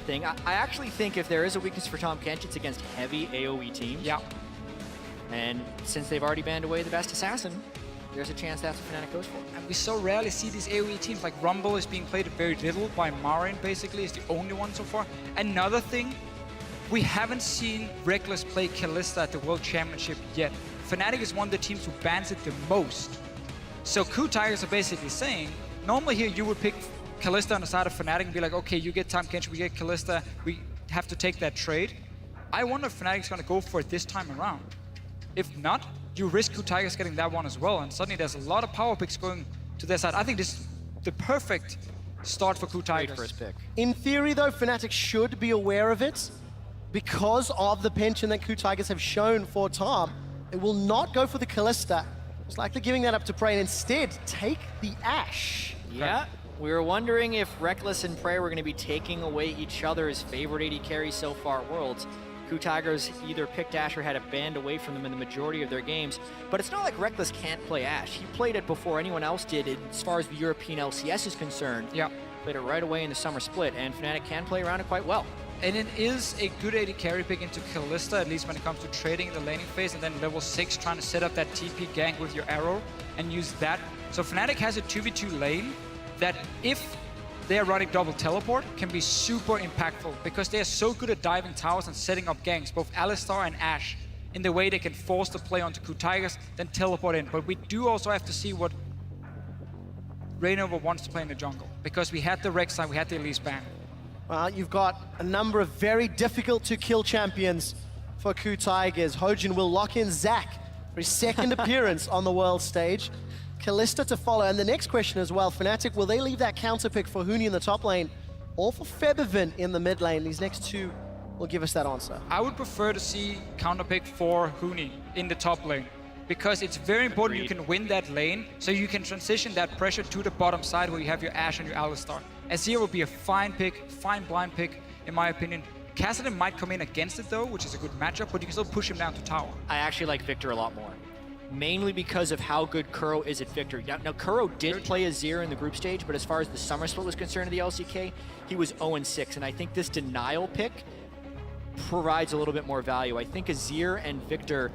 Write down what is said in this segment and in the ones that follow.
thing. I actually think if there is a weakness for Tahm Kench, it's against heavy AoE teams. Yeah. And since they've already banned away the best assassin, there's a chance that's what Fnatic goes for. And we so rarely see these AoE teams, like Rumble is being played very little by Marin, basically, is the only one so far. Another thing, we haven't seen Reckless play Kalista at the World Championship yet. Fnatic is one of the teams who bans it the most. So KOO Tigers are basically saying, normally here you would pick Kalista on the side of Fnatic and be like, okay, you get Tahm Kench, we get Kalista, we have to take that trade. I wonder if Fnatic's gonna go for it this time around. If not, you risk KOO Tigers getting that one as well, and suddenly there's a lot of power picks going to their side. I think this is the perfect start for KOO Tigers. Great first pick. In theory, though, Fnatic should be aware of it because of the pension that KOO Tigers have shown for Tahm. They will not go for the Kalista. It's likely giving that up to Prey and instead take the Ashe. Yeah, we were wondering if Reckless and Prey were going to be taking away each other's favorite AD carries so far at Worlds. KOO Tigers either picked Ashe or had it banned away from them in the majority of their games. But it's not like Reckless can't play Ashe. He played it before anyone else did as far as the European LCS is concerned. Yeah. Played it right away in the summer split, and Fnatic can play around it quite well. And it is a good AD carry pick into Kalista, at least when it comes to trading in the laning phase, and then level 6 trying to set up that TP gank with your arrow and use that. So Fnatic has a 2v2 lane that, if they are running double teleport, can be super impactful because they are so good at diving towers and setting up ganks, both Alistar and Ashe, in the way they can force the play onto KOO Tigers, then teleport in. But we do also have to see what Reignover wants to play in the jungle, because we had the Rek'Sai, we had the Elise ban. Well, you've got a number of very difficult to kill champions for KOO Tigers. Hojin will lock in Zac for his second appearance on the world stage. Kalista to follow. And the next question as well, Fnatic, will they leave that counter pick for Huni in the top lane or for Febiven in the mid lane? These next two will give us that answer. I would prefer to see counter pick for Huni in the top lane, because it's very important you can win that lane, so you can transition that pressure to the bottom side where you have your Ashe and your Alistar. Azir will be a fine pick, fine blind pick, in my opinion. Kassadin might come in against it though, which is a good matchup, but you can still push him down to tower. I actually like Victor a lot more, mainly because of how good Kuro is at Victor. Now Kuro did play Azir in the group stage, but as far as the summer split was concerned in the LCK, he was 0-6, and I think this denial pick provides a little bit more value. I think Azir and Victor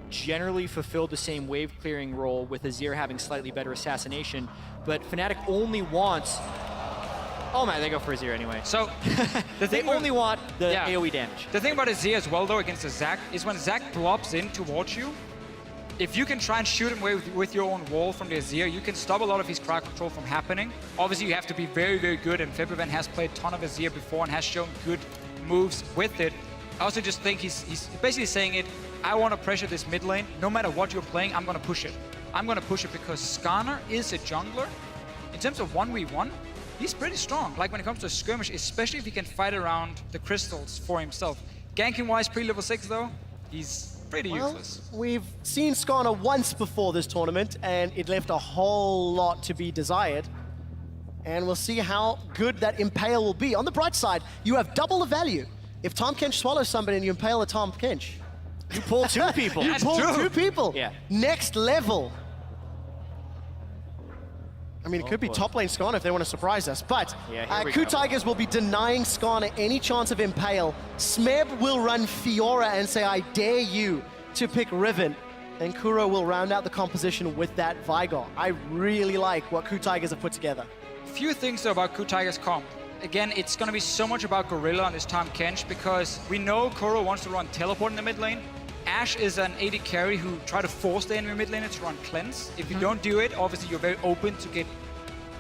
generally fulfilled the same wave clearing role, with Azir having slightly better assassination, but Fnatic only wants... Oh man, they go for Azir anyway. So they only want the AoE damage. The thing about Azir as well though against the Zac is when Zac blobs in towards you, if you can try and shoot him away with your own wall from the Azir, you can stop a lot of his crowd control from happening. Obviously you have to be very, very good, and Febiven has played a ton of Azir before and has shown good moves with it. I also just think he's basically saying it, I want to pressure this mid lane. No matter what you're playing, I'm going to push it. I'm going to push it because Skarner is a jungler. In terms of 1v1, he's pretty strong. Like when it comes to a skirmish, especially if he can fight around the crystals for himself. Ganking-wise, pre-level 6 though, he's pretty useless. We've seen Skarner once before this tournament, and it left a whole lot to be desired. And we'll see how good that Impale will be. On the bright side, you have double the value. If Tahm Kench swallows somebody and you Impale a Tahm Kench, you pull two people. You pull two people. Yeah. Next level. I mean, it could be top lane Skarner if they want to surprise us, but KOO Tigers will be denying Skarner any chance of Impale. Smeb will run Fiora and say, I dare you to pick Riven. And Kuro will round out the composition with that Vigor. I really like what KOO Tigers have put together. Few things though about KOO Tigers comp. Again, it's going to be so much about Gorilla on this Tahm Kench, because we know Kuro wants to run teleport in the mid lane. Ashe is an AD carry who try to force the enemy mid laner to run cleanse. If you don't do it, obviously you're very open to get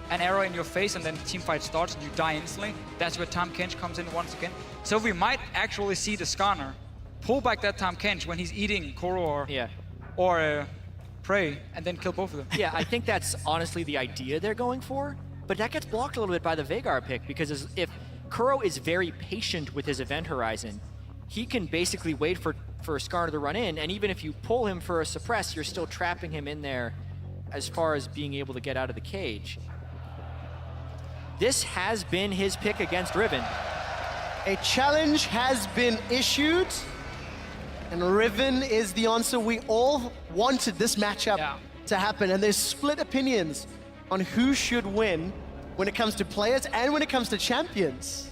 an arrow in your face and then the team fight starts and you die instantly. That's where Tahm Kench comes in once again. So we might actually see the Skarner pull back that Tahm Kench when he's eating Kuro or Prey, and then kill both of them. Yeah, I think that's honestly the idea they're going for, but that gets blocked a little bit by the Veigar pick, because if Kuro is very patient with his event horizon, he can basically wait for Skarner to run in, and even if you pull him for a suppress, you're still trapping him in there as far as being able to get out of the cage. This has been his pick against Riven. A challenge has been issued, and Riven is the answer. We all wanted this matchup to happen, and there's split opinions on who should win when it comes to players and when it comes to champions.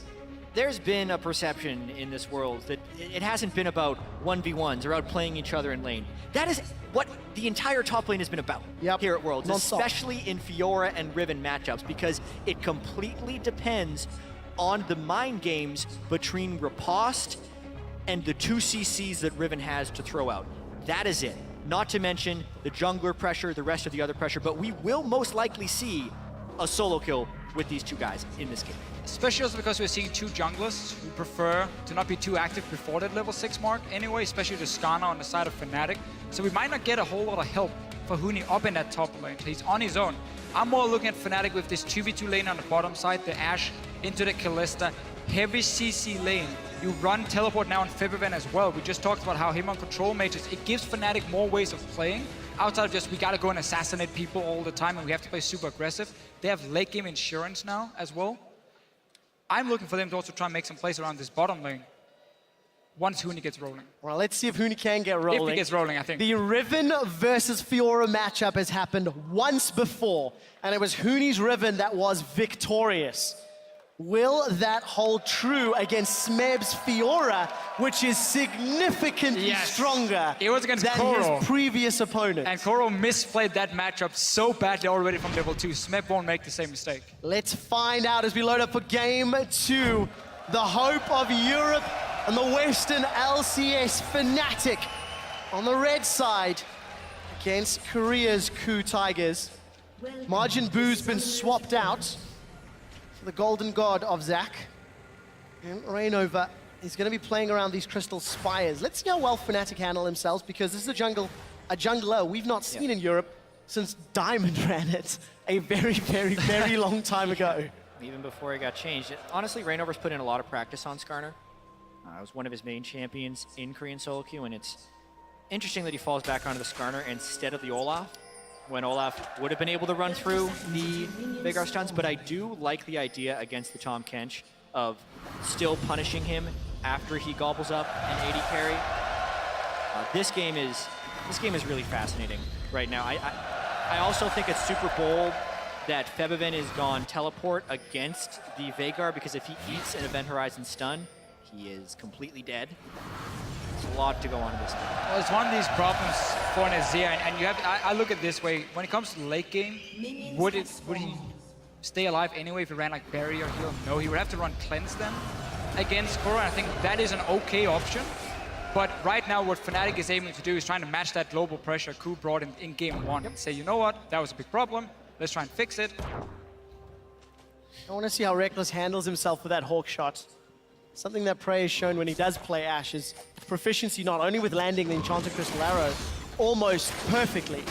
there's been a perception in this world that it hasn't been about 1v1s or out playing each other in lane. That is what the entire top lane has been about here at Worlds, especially in Fiora and Riven matchups, because it completely depends on the mind games between Riposte and the 2 CCs that Riven has to throw out. That is it. Not to mention the jungler pressure, the rest of the other pressure, but we will most likely see a solo kill with these 2 guys in this game. Especially also because we're seeing 2 junglers who prefer to not be too active before that level 6 mark anyway, especially the Skarner on the side of Fnatic. So we might not get a whole lot of help for Huni up in that top lane. He's on his own. I'm more looking at Fnatic with this 2v2 lane on the bottom side, the Ashe into the Kalista, heavy CC lane. You run teleport now on Febiven as well. We just talked about how him on control mages, it gives Fnatic more ways of playing outside of just we gotta go and assassinate people all the time and we have to play super aggressive. They have late game insurance now as well. I'm looking for them to also try and make some plays around this bottom lane once Huni gets rolling. Well, let's see if Huni can get rolling. If he gets rolling, I think. The Riven versus Fiora matchup has happened once before, and it was Huni's Riven that was victorious. Will that hold true against Smeb's Fiora, which is significantly stronger it was against than KOO. his previous opponent? And KOO misplayed that matchup so badly already from level 2. Smeb won't make the same mistake. Let's find out as we load up for game 2. The hope of Europe and the Western LCS Fnatic on the red side against Korea's KOO Tigers. Margin Boo's been swapped out for the Golden God of Zac. And Rainover is going to be playing around these Crystal Spires. Let's see how well Fnatic handle themselves, because this is a jungler we've not seen in Europe since Diamond ran it a very, very, very long time ago. Even before he got changed. Honestly, Rainover's put in a lot of practice on Skarner. It was one of his main champions in Korean solo queue, and it's interesting that he falls back onto the Skarner instead of the Olaf, when Olaf would have been able to run through the Veigar stuns, but I do like the idea against the Tahm Kench of still punishing him after he gobbles up an AD carry. This game is really fascinating right now. I also think it's super bold that Febiven is gone teleport against the Veigar, because if he eats an Event Horizon stun, he is completely dead. There's a lot to go on in this game. Well, it's one of these problems for an Azir, and you have. I look at it this way: when it comes to late game, would he stay alive anyway if he ran like Barrier or Heal? No, he would have to run Cleanse then against KOO, and I think that is an okay option. But right now, what Fnatic is aiming to do is trying to match that global pressure KOO brought in game 1. And say, you know what, that was a big problem. Let's try and fix it. I want to see how Reckless handles himself with that Hawk shot. Something that Prey has shown when he does play Ashe is proficiency not only with landing the Enchanted Crystal Arrow almost perfectly,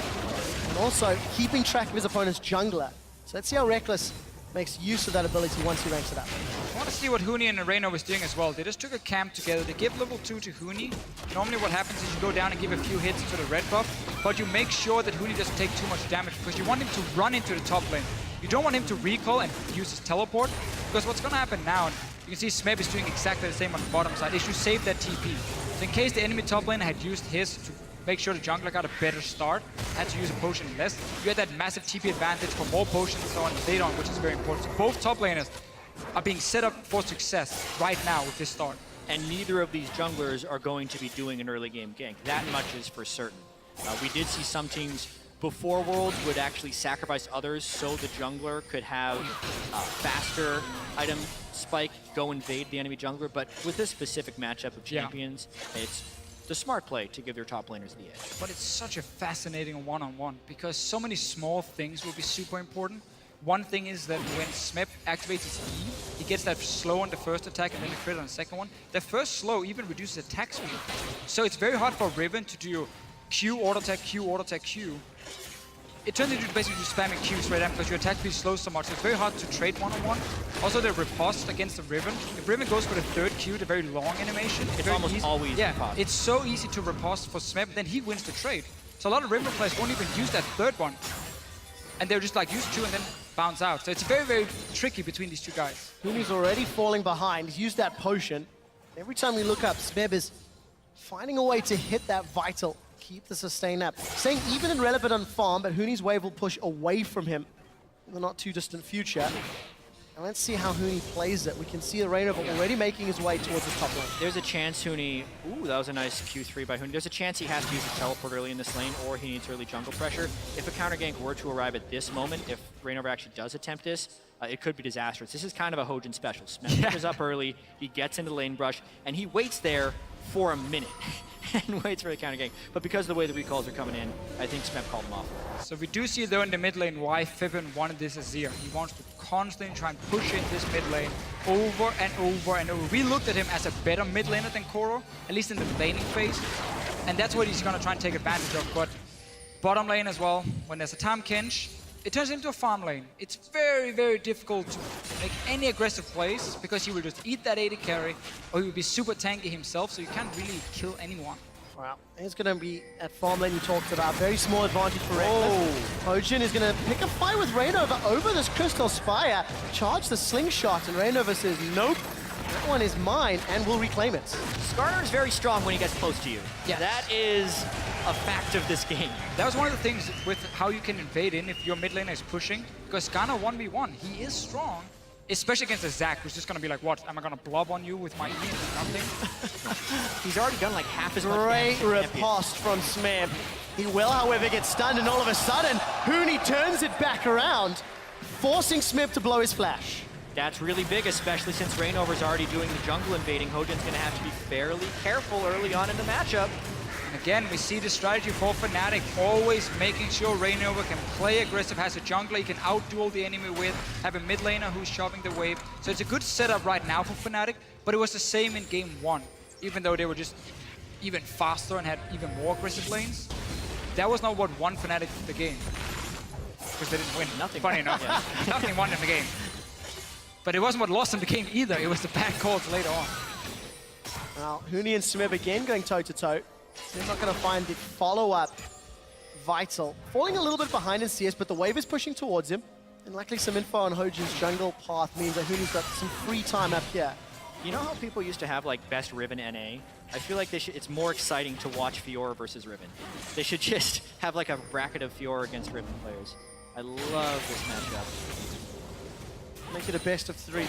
and also keeping track of his opponent's jungler. So let's see how Reckless makes use of that ability once he ranks it up. I want to see what Huni and Reino was doing as well. They just took a camp together. They give level 2 to Huni. Normally what happens is you go down and give a few hits to the red buff, but you make sure that Huni doesn't take too much damage, because you want him to run into the top lane. You don't want him to recall and use his teleport, because what's going to happen now, you can see Smeb is doing exactly the same on the bottom side, is you save that TP. So in case the enemy top lane had used his to make sure the jungler got a better start, had to use a potion less, you had that massive TP advantage for more potions and so on later on, which is very important. So both top laners are being set up for success right now with this start. And neither of these junglers are going to be doing an early game gank. That much is for certain. We did see some teams before Worlds would actually sacrifice others so the jungler could have faster item spike, go invade the enemy jungler, but with this specific matchup of champions, it's the smart play to give their top laners the edge. But it's such a fascinating one-on-one, because so many small things will be super important. One thing is that when Smeb activates his E, he gets that slow on the first attack and then the crit on the second one. The first slow even reduces attack speed. So it's very hard for Riven to do Q, auto attack, Q, auto attack, Q. It turns into basically just spamming Q straight up because your attack speed slows so much. So it's very hard to trade one-on-one. Also, the riposte against the Riven. If Riven goes for the third Q, the very long animation, it's almost always riposte. It's so easy to riposte for Smeb, then he wins the trade. So a lot of Riven players won't even use that third one. And they're just like, use 2 and then bounce out. So it's very, very tricky between these two guys. Huni's already falling behind. He's used that potion. Every time we look up, Smeb is finding a way to hit that vital. Keep the sustain up. Staying even and relevant on farm, but Huni's wave will push away from him in the not too distant future. And let's see how Huni plays it. We can see the Rainover already making his way towards the top lane. There's a chance Huni, ooh, that was a nice Q3 by Huni. There's a chance he has to use his teleport early in this lane, or he needs early jungle pressure. If a counter gank were to arrive at this moment, if Rainover actually does attempt this, it could be disastrous. This is kind of a Hojin special. Smith is up early, he gets into lane brush, and he waits there for a minute and waits for the counter gank. But because of the way the recalls are coming in, I think Smith called him off. So we do see though in the mid lane why Fibbin wanted this Azir. He wants to constantly try and push in this mid lane over and over and over. We looked at him as a better mid laner than KOO, at least in the laning phase. And that's what he's going to try and take advantage of. But bottom lane as well, when there's a Tahm Kench, it turns into a farm lane. It's very, very difficult to make any aggressive plays because he will just eat that AD carry or he will be super tanky himself, so you can't really kill anyone. Wow, he's going to be at farm lane you talked about. Very small advantage for Reckless. Hojin is going to pick a fight with Rainover over this Crystal Spire. Charge the slingshot, and Rainover says, nope, that one is mine, and will reclaim it. Skarner is very strong when he gets close to you. Yeah. That is a fact of this game. That was one of the things with how you can invade in if your mid laner is pushing, because Skarner 1v1, he is strong, especially against a Zac who's just going to be like, what, am I going to blob on you with my E and nothing? He's already done like half as much Great damage. riposte from Smeb. He will, however, get stunned, and all of a sudden, Huni turns it back around, forcing Smeb to blow his flash. That's really big, especially since Rainover's already doing the jungle invading. Hojin's going to have to be fairly careful early on in the matchup. And again, we see the strategy for Fnatic, always making sure Rainover can play aggressive, has a jungler he can outduel the enemy with, have a mid laner who's shoving the wave. So it's a good setup right now for Fnatic, but it was the same in game 1, even though they were just even faster and had even more aggressive lanes. That was not what won Fnatic the game, because they didn't win. Nothing. Funny enough, nothing won in the game. But it wasn't what lost in the game either, it was the bad calls later on. Now, Huni and Smeb again going toe-to-toe. They're not going to find the follow-up vital. Falling a little bit behind in CS, but the wave is pushing towards him. And likely some info on Hojin's jungle path means that Huni's got some free time up here. You know how people used to have like best Riven NA? I feel like it's more exciting to watch Fiora versus Riven. They should just have like a bracket of Fiora against Riven players. I love this matchup. Make it a best of 3.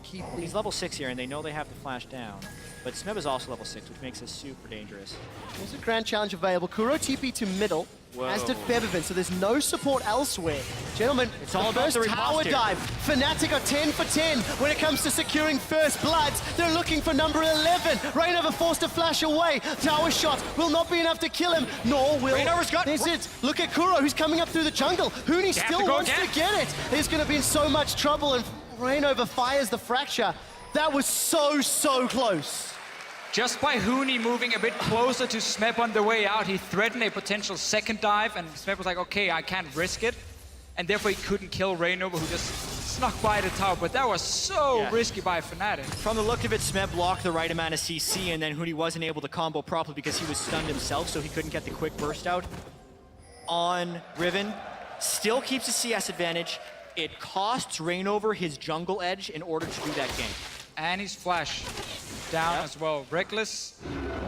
Keep the... He's level 6 here, and they know they have to flash down. But Smeb is also level 6, which makes this super dangerous. There's a grand challenge available. Kuro TP to middle, as did Feathervin, so there's no support elsewhere. Gentlemen, it's all about first the tower riposte dive. Fnatic are 10 for 10 when it comes to securing first bloods. They're looking for number 11. Rainover forced to flash away. Tower shot will not be enough to kill him, nor will... Rainover's got... There's it. Look at Kuro, who's coming up through the jungle. Huni still wants to get it. He's going to be in so much trouble, and Rainover fires the fracture. That was so close. Just by Huni moving a bit closer to Smeb on the way out, he threatened a potential second dive, and Smeb was like, okay, I can't risk it. And therefore he couldn't kill Rainover, who just snuck by the tower. But that was so risky by Fnatic. From the look of it, Smeb blocked the right amount of CC, and then Huni wasn't able to combo properly because he was stunned himself, so he couldn't get the quick burst out on Riven. Still keeps a CS advantage. It costs Rainover his jungle edge in order to do that game. And his flash down as well. Reckless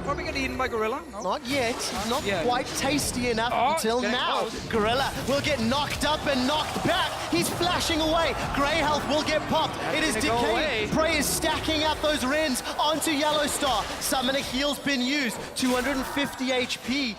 probably get eaten by Gorilla. No? Not yet. Not quite tasty enough until now. Close. Gorilla will get knocked up and knocked back. He's flashing away. Grey health will get popped. It is decaying. Prey is stacking up those Rens onto Yellow Star. Summoner heal's been used. 250 HP.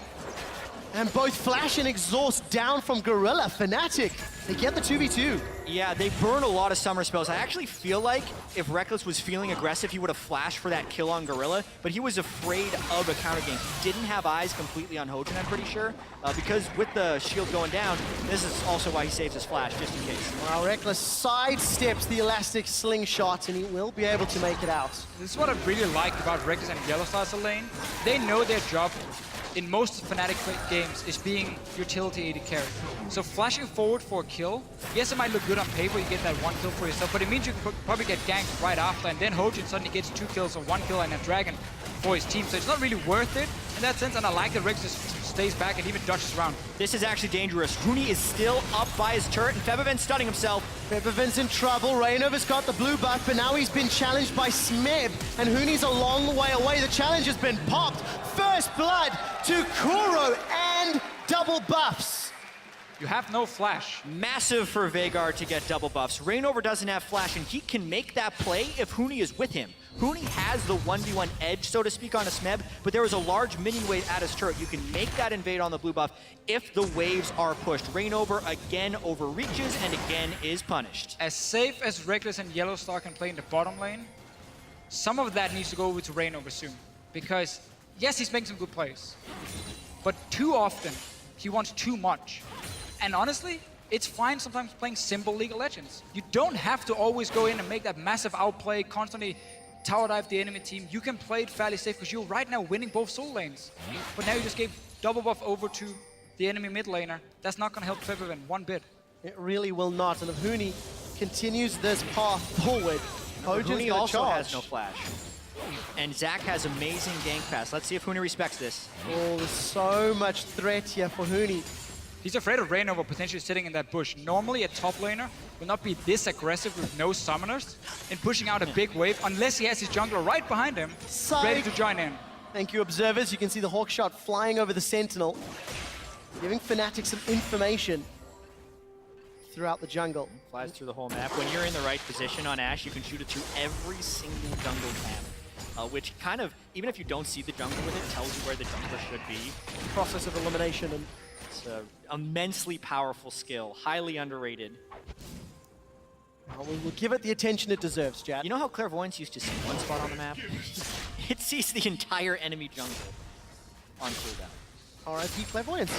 And both Flash and Exhaust down from Gorilla. Fnatic, they get the 2v2. Yeah, they burn a lot of summer spells. I actually feel like if Reckless was feeling aggressive, he would have flashed for that kill on Gorilla, but he was afraid of a counter gank. He didn't have eyes completely on Hojin, I'm pretty sure, because with the shield going down, this is also why he saves his flash, just in case. Well, Reckless sidesteps the elastic slingshot, and he will be able to make it out. This is what I really liked about Reckless and Yellow Star as a lane. They know their job in most Fnatic games is being utility AD carry. So flashing forward for a kill, yes, it might look good on paper, you get that one kill for yourself, but it means you could probably get ganked right after, and then Hojin suddenly gets 2 kills or 1 kill and a dragon for his team. So it's not really worth it in that sense, and I like that Rex just stays back and even dodges around. This is actually dangerous. Huni is still up by his turret, and Feathervin's stunning himself. Feathervin's in trouble. Rainover's got the blue buff, but now he's been challenged by Smeb, and Huni's a long way away. The challenge has been popped. First blood to Kuro, and double buffs. You have no flash. Massive for Veigar to get double buffs. Reignover doesn't have flash, and he can make that play if Huni is with him. Huni has the 1v1 edge, so to speak, on a Smeb, but there is a large minion wave at his turret. You can make that invade on the blue buff if the waves are pushed. Reignover again overreaches and again is punished. As safe as Reckless and Yellowstar can play in the bottom lane, some of that needs to go over to Reignover soon. Because, yes, he's making some good plays, but too often, he wants too much. And honestly, it's fine sometimes playing simple League of Legends. You don't have to always go in and make that massive outplay, constantly tower dive the enemy team. You can play it fairly safe because you're right now winning both soul lanes. But now you just gave double buff over to the enemy mid laner. That's not going to help Febiven one bit. It really will not. And if Huni continues this path forward, Huni also has no flash. And Zach has amazing gank pass. Let's see if Huni respects this. Oh, there's so much threat here for Huni. He's afraid of Reignover potentially sitting in that bush. Normally a top laner will not be this aggressive with no summoners and pushing out a big wave unless he has his jungler right behind him, ready to join in. Thank you, observers. You can see the hawk shot flying over the Sentinel, giving Fnatic some information throughout the jungle. Flies through the whole map. When you're in the right position on Ashe, you can shoot it through every single jungle camp, which kind of, even if you don't see the jungle with it, tells you where the jungler should be. Process of elimination. And it's an immensely powerful skill, highly underrated. we'll give it the attention it deserves, Jad. You know how Clairvoyance used to see one spot on the map? It sees the entire enemy jungle on cooldown. RIP Clairvoyance.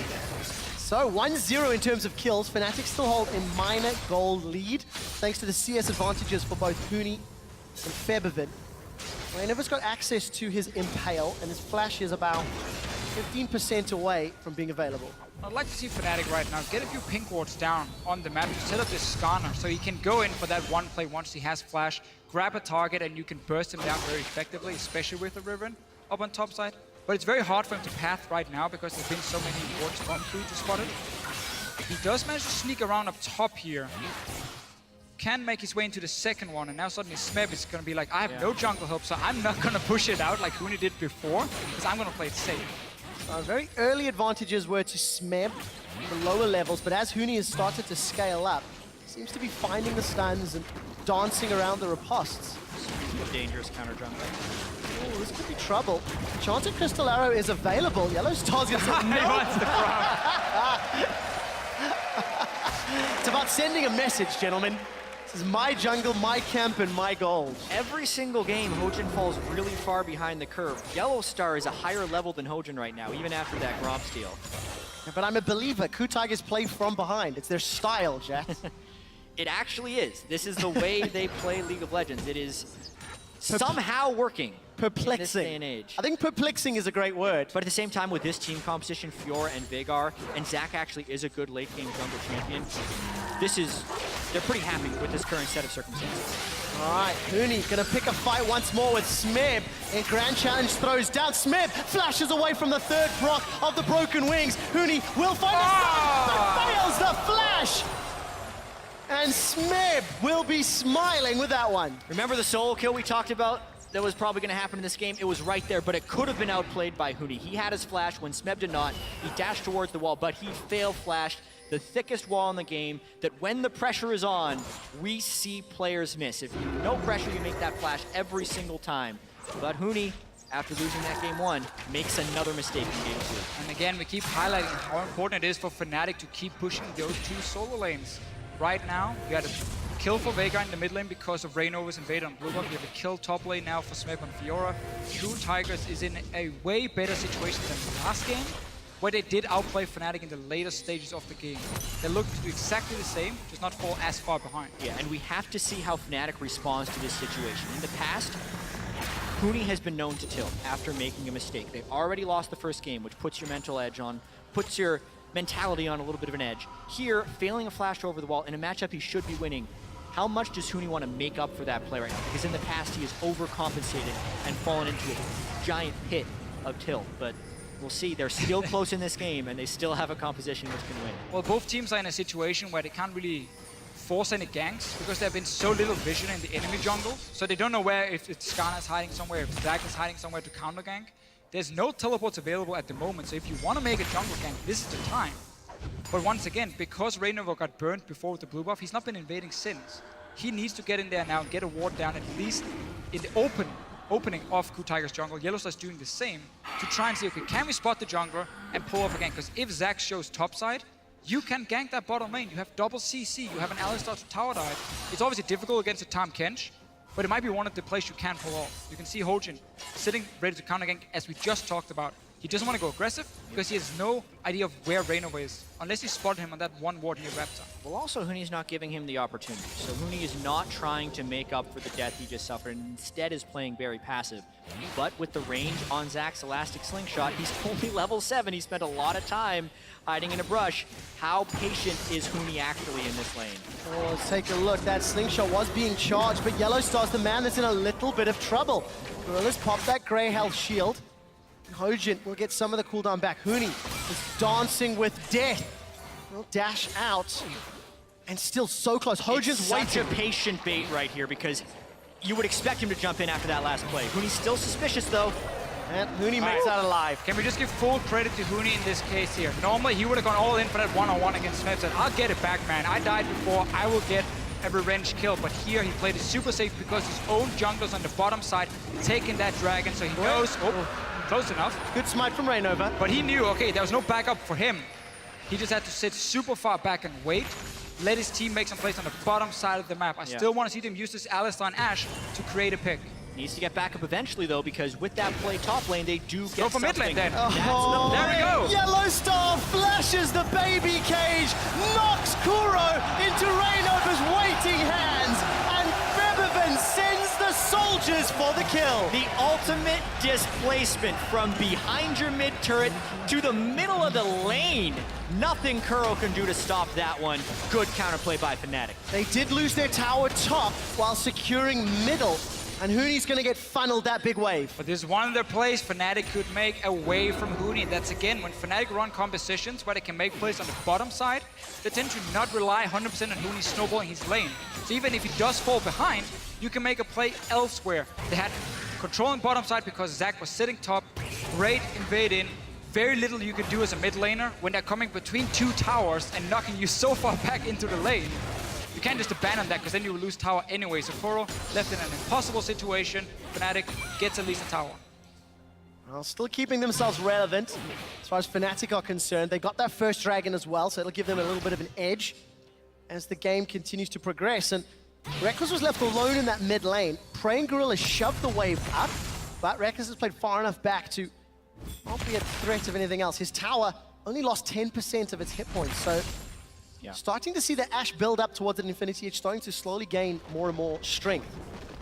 So 1-0 in terms of kills. Fnatic still hold a minor gold lead, thanks to the CS advantages for both Huni and Febiven. Reignover's got access to his Impale, and his flash is about 15% away from being available. I'd like to see Fnatic right now get a few pink wards down on the map to set up this scanner so he can go in for that one play once he has flash, grab a target, and you can burst him down very effectively, especially with the Riven up on top side. But it's very hard for him to path right now because there's been so many wards from through to spot it. He does manage to sneak around up top here. Can make his way into the second one, and now suddenly Smeb is going to be like, I have no jungle help, so I'm not going to push it out like Huni did before, because I'm going to play it safe. Very early advantages were to Smeb, the lower levels, but as Huni has started to scale up, seems to be finding the stuns and dancing around the ripostes. A dangerous counter jungle. Oh, this could be trouble. Enchanted Crystal Arrow is available. Yellowstar's gets it. He wants the crown. It's about sending a message, gentlemen. This is my jungle, my camp, and my gold. Every single game, Hojin falls really far behind the curve. Yellowstar is a higher level than Hojin right now, even after that Gromp steal. Yeah, but I'm a believer. KOO Tigers play from behind. It's their style, Jack. It actually is. This is the way they play League of Legends. It is somehow working. Perplexing. In this day and age. I think perplexing is a great word. But at the same time, with this team composition, Fiora and Veigar, and Zach actually is a good late game jungle champion, they're pretty happy with this current set of circumstances. All right, Huni gonna pick a fight once more with Smeb. And Grand Challenge throws down. Smeb flashes away from the third proc of the Broken Wings. Huni will find a stun, but fails the flash. And Smeb will be smiling with that one. Remember the solo kill we talked about? That was probably going to happen in this game. It was right there, but it could have been outplayed by Huni. He had his flash when Smeb did not. He dashed towards the wall, but he fail flashed the thickest wall in the game, that when the pressure is on, we see players miss. If you no pressure, you make that flash every single time. But Huni, after losing that game 1, makes another mistake in game 2. And again, we keep highlighting how important it is for Fnatic to keep pushing those two solo lanes. Right now, you had a kill for Veigar in the mid lane because of Reignover's invade on blue buff. You have a kill top lane now for Smeb and Fiora. KOO Tigers is in a way better situation than last game, where they did outplay Fnatic in the later stages of the game. They look to do exactly the same, just not fall as far behind. Yeah, and we have to see how Fnatic responds to this situation. In the past, Huni has been known to tilt after making a mistake. They've already lost the first game, which puts your mental edge on, puts your mentality on a little bit of an edge. Here, failing a flash over the wall in a matchup he should be winning, how much does Huni want to make up for that play right now? Because in the past, he has overcompensated and fallen into a giant pit of tilt. But we'll see. They're still close in this game, and they still have a composition which can win. Well, both teams are in a situation where they can't really force any ganks because there have been so little vision in the enemy jungle. So they don't know where, if it's Skarner is hiding somewhere, if Zach is hiding somewhere to counter gank. There's no teleports available at the moment, so if you want to make a jungle gank, this is the time. But once again, because Raynova got burned before with the blue buff, he's not been invading since. He needs to get in there now and get a ward down at least in the opening of KOO Tiger's jungle. Yellowstar's doing the same to try and see, okay, can we spot the jungler and pull off again? Because if Zac shows topside, you can gank that bottom lane. You have double CC, you have an Alistar to tower dive. It's obviously difficult against a Tahm Kench, but it might be one of the plays you can pull off. You can see Hojin sitting ready to counter gank, as we just talked about. He doesn't want to go aggressive because he has no idea of where Raynova is, unless you spot him on that one ward near Raptor. Well, also, Huni's not giving him the opportunity. So Huni is not trying to make up for the death he just suffered, and instead is playing very passive. But with the range on Zac's Elastic Slingshot, he's only level 7. He spent a lot of time hiding in a brush. How patient is Huni actually in this lane? Oh, let's take a look. That Slingshot was being charged, but Yellowstar's the man that's in a little bit of trouble. Gorillas pop that Grey Health shield. Hojin will get some of the cooldown back. Huni is dancing with death. Will dash out. And still so close. Hojin's Such a waiting. patient bait right here because you would expect him to jump in after that last play. Huni's still suspicious though. And Huni makes that alive. Can we just give full credit to Huni in this case here? Normally, he would have gone all in for that one-on-one against Smith. Said, I'll get it back, man. I died before. I will get a revenge kill. But here, he played it super safe because his own jungler's on the bottom side, taking that dragon. So he knows... Oh, close enough. Good smite from Raynova. But he knew, okay, there was no backup for him. He just had to sit super far back and wait. Let his team make some plays on the bottom side of the map. I still want to see them use this Alistar and Ashe to create a pick. Needs to get back up eventually though, because with that play top lane, they do get Go for mid lane then. Oh, There we go. Yellowstar flashes the baby cage, knocks Kuro into Raynova's waiting hands, and Febiven sends the soldiers for the kill. The ultimate displacement from behind your mid turret to the middle of the lane. Nothing Kuro can do to stop that one. Good counterplay by Fnatic. They did lose their tower top while securing middle, and Huni's gonna get funneled that big wave. But this is one of the plays Fnatic could make away from Huni. That's again, when Fnatic run compositions where they can make plays on the bottom side, they tend to not rely 100% on Huni snowballing his lane. So even if he does fall behind, you can make a play elsewhere. They had controlling bottom side because Zac was sitting top, great invade in. Very little you can do as a mid laner when they're coming between two towers and knocking you so far back into the lane. You can't just abandon that because then you will lose tower anyway. So Kuro left in an impossible situation. Fnatic gets at least a tower. Well, still keeping themselves relevant as far as Fnatic are concerned. They got that first dragon as well, so it'll give them a little bit of an edge as the game continues to progress. And Reckless was left alone in that mid lane. Praying Gorilla shoved the wave up, but Reckless has played far enough back to not be a threat of anything else. His tower only lost 10% of its hit points, so starting to see the Ashe build up towards an Infinity Edge, starting to slowly gain more and more strength.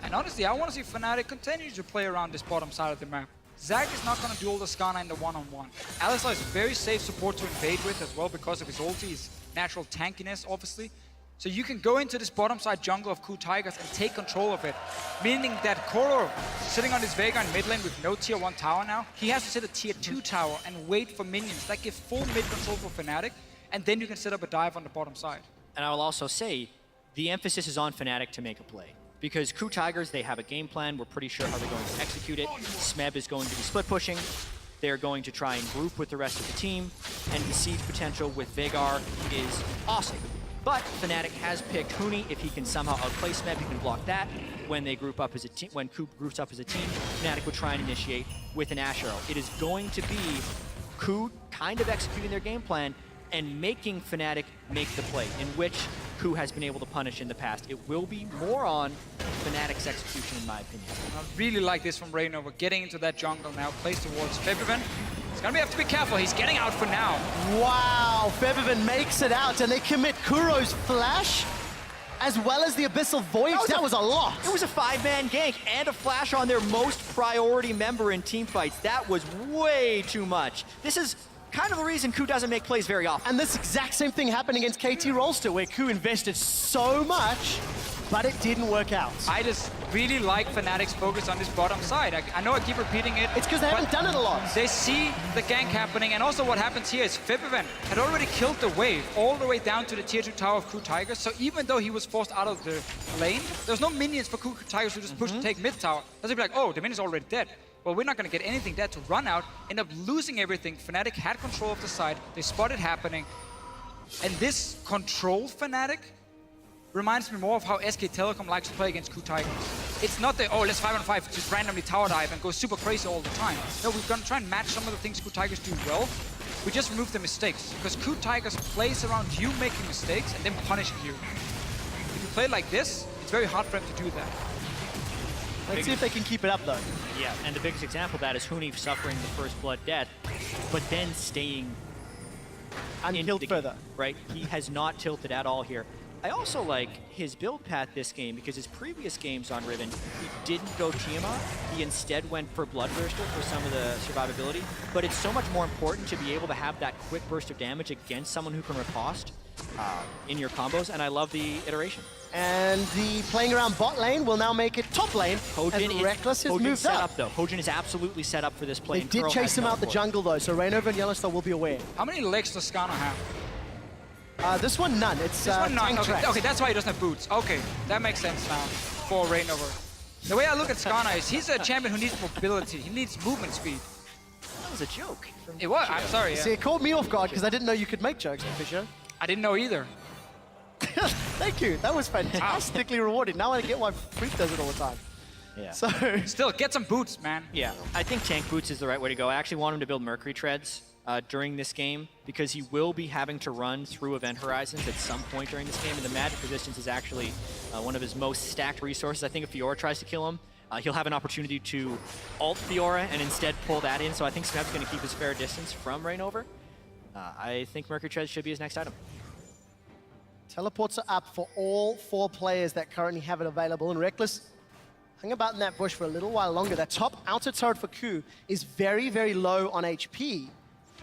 And honestly, I want to see Fnatic continue to play around this bottom side of the map. Zac is not going to duel the Skarner in the one-on-one. Alistar is a very safe support to invade with as well because of his ulti, his natural tankiness, obviously. So you can go into this bottom side jungle of KOO Tigers and take control of it. Meaning that Kuro, sitting on his Veigar in mid lane with no tier 1 tower now, he has to sit a tier 2 tower and wait for minions. That gives full mid control for Fnatic, and then you can set up a dive on the bottom side. And I will also say, the emphasis is on Fnatic to make a play. Because KOO Tigers, they have a game plan. We're pretty sure how they're going to execute it. Smeb is going to be split pushing. They're going to try and group with the rest of the team. And the siege potential with Veigar is awesome. But Fnatic has picked Huni. If he can somehow outplay Smeb, he can block that. When they group up as a team, when KOO groups up as a team, Fnatic would try and initiate with an Ashe Arrow. It is going to be KOO kind of executing their game plan and making Fnatic make the play, in which KOO has been able to punish in the past. It will be more on Fnatic's execution, in my opinion. I really like this from Raynova, getting into that jungle now, plays towards Febiven. He's gonna have to be careful, he's getting out for now. Wow, Febiven makes it out, and they commit Kuro's flash, as well as the Abyssal Voyage. That was a lot. It was a 5-man gank and a flash on their most priority member in teamfights. That was way too much. This is kind of the reason KOO doesn't make plays very often. And this exact same thing happened against KT Rolster, where KOO invested so much, but it didn't work out. I just really like Fnatic's focus on this bottom side. I know I keep repeating it. It's because they haven't done it a lot. They see the gank happening, and also what happens here is Febiven had already killed the wave all the way down to the tier 2 tower of KOO Tigers, so even though he was forced out of the lane, there's no minions for KOO Tigers to just push to take mid tower. They'll be like, oh, the minion's already dead. Well, we're not going to get anything there to run out, end up losing everything. Fnatic had control of the side, they spotted happening. And this control Fnatic reminds me more of how SK Telecom likes to play against KOO Tigers. It's not the, oh, let's 5-on-5, just randomly tower dive and go super crazy all the time. No, we're gonna try and match some of the things KOO Tigers do well. We just remove the mistakes, because KOO Tigers plays around you making mistakes and then punishing you. If you play like this, it's very hard for them to do that. Let's see if they can keep it up, though. Yeah, and the biggest example of that is Huni suffering the first blood death, but then staying Unkilled further. Right? He has not tilted at all here. I also like his build path this game because his previous games on Riven, he didn't go Tiamat. He instead went for Bloodthirster for some of the survivability. But it's so much more important to be able to have that quick burst of damage against someone who can riposte in your combos, and I love the iteration. And the playing around bot lane will now make it top lane. Hojin Reckless has moved set up. Though. Hojin is absolutely set up for this play. They did chase him out the jungle, though, so Reignover and Yellowstar will be aware. How many legs does Skana have? This one, none. It's This one, none. tank Okay. tracks. Okay, that's why he doesn't have boots. Okay, that makes sense now for Reignover. The way I look at Skana is he's a champion who needs mobility. He needs movement speed. That was a joke. It was. I'm sorry. Yeah. See, it caught me off guard because I didn't know you could make jokes, Fisher. I didn't know either. Thank you. That was fantastically rewarded. Now I get why Freak does it all the time. Yeah. So Still, get some boots, man. Yeah, I think tank boots is the right way to go. I actually want him to build Mercury Treads during this game because he will be having to run through event horizons at some point during this game, and the magic resistance is actually one of his most stacked resources. I think if Fiora tries to kill him, he'll have an opportunity to ult Fiora and instead pull that in, so I think Smeb's going to keep his fair distance from Reignover. I think Mercury Treads should be his next item. teleports are up for all 4 players that currently have it available, and Reckless hung about in that bush for a little while longer. That top outer turret for KOO is very, very low on HP,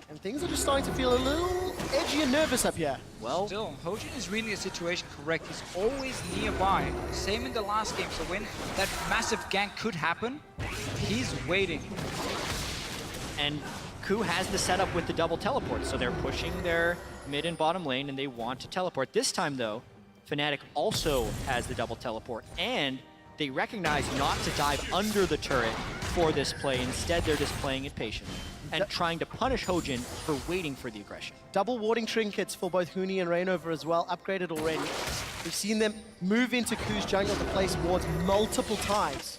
and things are just starting to feel a little edgy and nervous up here. Well, Still, Hojin is reading the situation correct. He's always nearby. Same in the last game. So when that massive gank could happen, he's waiting. and KOO has the setup with the double teleport, so they're pushing their mid and bottom lane, and they want to teleport. This time, though, Fnatic also has the double teleport, and they recognize not to dive under the turret for this play. Instead, they're just playing it patiently and trying to punish Hojin for waiting for the aggression. Double warding trinkets for both Huni and Reignover as well, upgraded already. We've seen them move into KOO's jungle to place wards multiple times.